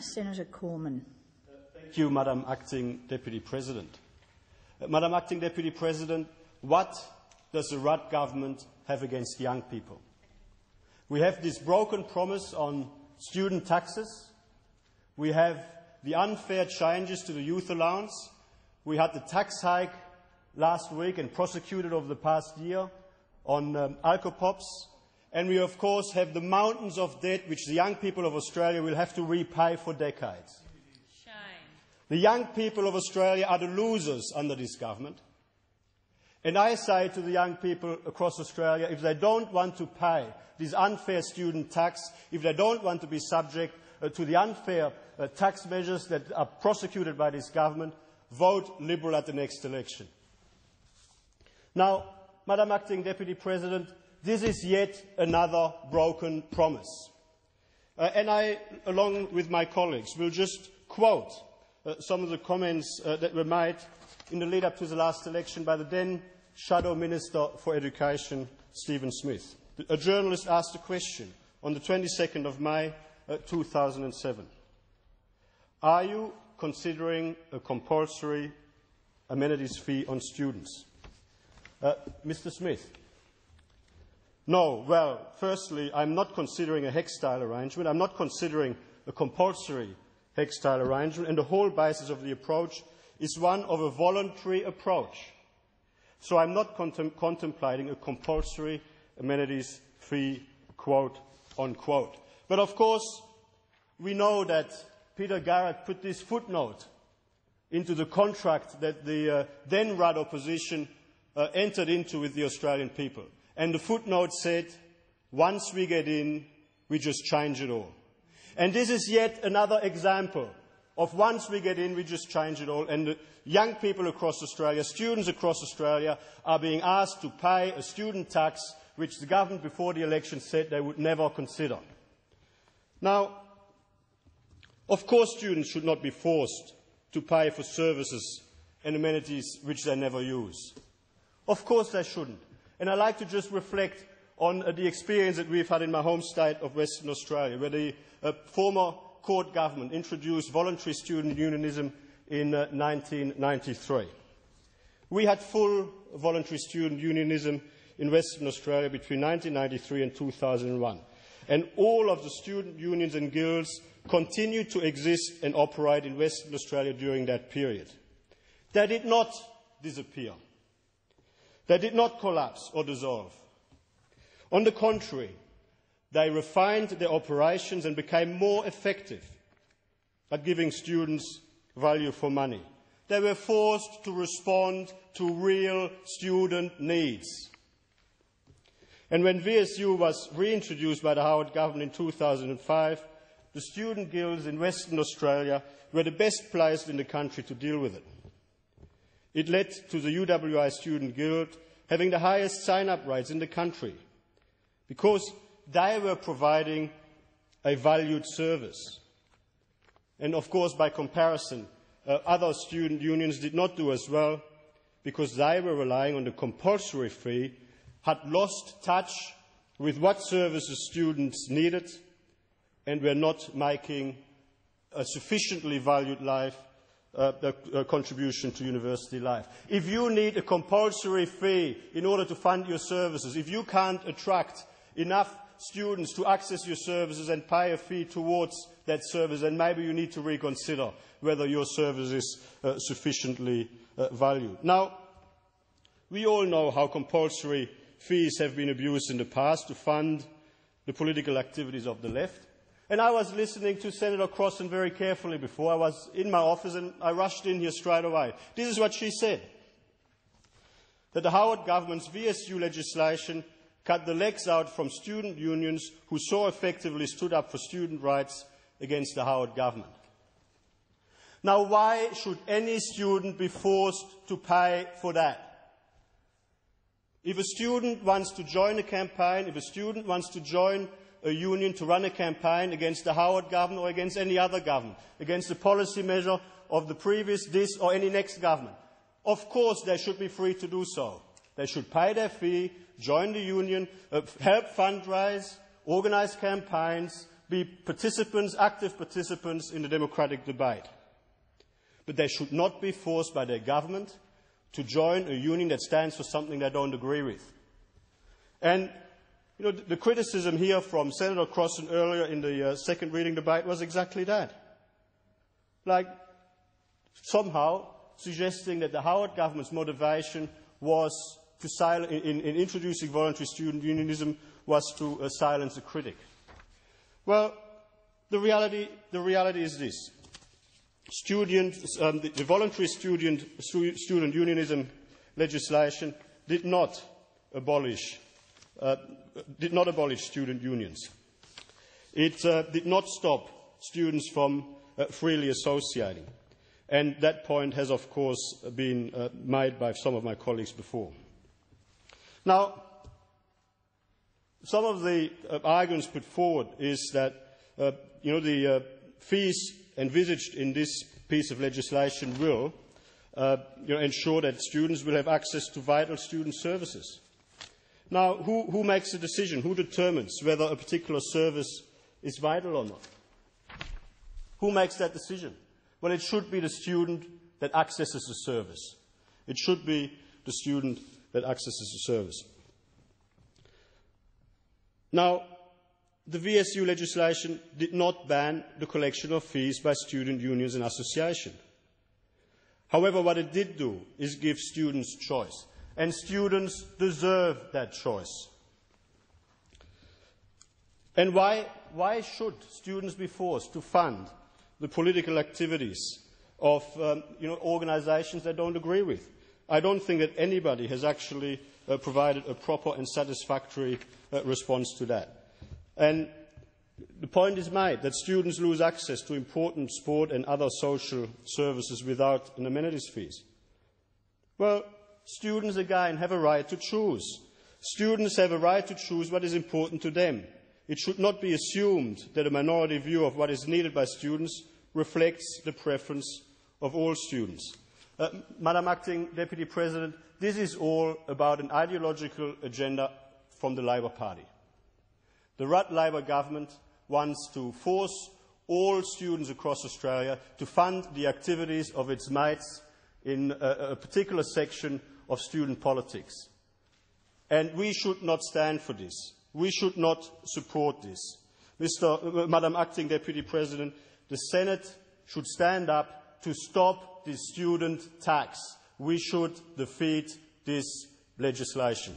Senator Cormann. Thank you, Madam Acting Deputy President. Madam Acting Deputy President, what does the Rudd government have against young people? We have this broken promise on student taxes. We have the unfair changes to the youth allowance. We had the tax hike last week and prosecuted over the past year on alcopops. And we, of course, have the mountains of debt which the young people of Australia will have to repay for decades. Shame. The young people of Australia are the losers under this government. And I say to the young people across Australia, if they don't want to pay this unfair student tax, if they don't want to be subject to the unfair tax measures that are prosecuted by this government, vote Liberal at the next election. Now, Madam Acting Deputy President, this is yet another broken promise. And I, along with my colleagues, will just quote some of the comments that were made in the lead-up to the last election by the then Shadow Minister for Education, Stephen Smith. A journalist asked a question on the 22nd of May 2007. Are you considering a compulsory amenities fee on students? Mr. Smith. No. Well, firstly, I'm not considering a HEC-style arrangement. I'm not considering a compulsory HEC-style arrangement, and the whole basis of the approach is one of a voluntary approach. So I'm not contemplating a compulsory amenities fee, quote, unquote. But of course, we know that Peter Garrett put this footnote into the contract that the then Rudd opposition entered into with the Australian people. And the footnote said, once we get in, we just change it all. And this is yet another example of once we get in, we just change it all. And the young people across Australia, students across Australia, are being asked to pay a student tax which the government before the election said they would never consider. Now, of course students should not be forced to pay for services and amenities which they never use. Of course they shouldn't. And I'd like to just reflect on the experience that we've had in my home state of Western Australia, where the former Court government introduced voluntary student unionism in 1993. We had full voluntary student unionism in Western Australia between 1993 and 2001. And all of the student unions and guilds continued to exist and operate in Western Australia during that period. They did not disappear. They did not collapse or dissolve. On the contrary, they refined their operations and became more effective at giving students value for money. They were forced to respond to real student needs. And when VSU was reintroduced by the Howard government in 2005, the student guilds in Western Australia were the best placed in the country to deal with it. It led to the UWI Student Guild having the highest sign-up rates in the country because they were providing a valued service. And of course, by comparison, other student unions did not do as well because they were relying on the compulsory fee, had lost touch with what services students needed, and were not making a sufficiently valued life a contribution to university life. If you need a compulsory fee in order to fund your services, if you can't attract enough students to access your services and pay a fee towards that service, then maybe you need to reconsider whether your service is sufficiently valued. Now, we all know how compulsory fees have been abused in the past to fund the political activities of the left. And I was listening to Senator Crossan very carefully before. I was in my office and I rushed in here straight away. This is what she said, that the Howard government's VSU legislation cut the legs out from student unions who so effectively stood up for student rights against the Howard government. Now, why should any student be forced to pay for that? If a student wants to join a campaign, if a student wants to join a union to run a campaign against the Howard government or against any other government, against the policy measure of the previous, this or any next government, of course they should be free to do so. They should pay their fee, join the union, help fundraise, organise campaigns, be participants, active participants in the democratic debate. But they should not be forced by their government to join a union that stands for something they don't agree with. And the criticism here from Senator Crossan earlier in the second reading debate was exactly that. Like, somehow suggesting that the Howard government's motivation was to in introducing voluntary student unionism was to silence a critic. Well, the reality is this. The voluntary student unionism legislation did not abolish student unions. It did not stop students from freely associating. And that point has, of course, been made by some of my colleagues before. Now, some of the arguments put forward is that the fees envisaged in this piece of legislation will ensure that students will have access to vital student services. Now, who makes the decision? Who determines whether a particular service is vital or not? Who makes that decision? Well, it should be the student that accesses the service. It should be the student that accesses the service. Now, the VSU legislation did not ban the collection of fees by student unions and associations. However, what it did do is give students choice, and students deserve that choice. And why should students be forced to fund the political activities of organisations they don't agree with? I don't think that anybody has actually provided a proper and satisfactory response to that. And the point is made that students lose access to important sport and other social services without an amenities fees. Well, students again have a right to choose. Students have a right to choose what is important to them. It should not be assumed that a minority view of what is needed by students reflects the preference of all students. Madam Acting Deputy President, this is all about an ideological agenda from the Labour Party. The Rudd Labour government wants to force all students across Australia to fund the activities of its mates in a particular section of student politics. And we should not stand for this. We should not support this. Madam Acting Deputy President, the Senate should stand up to stop this student tax. We should defeat this legislation.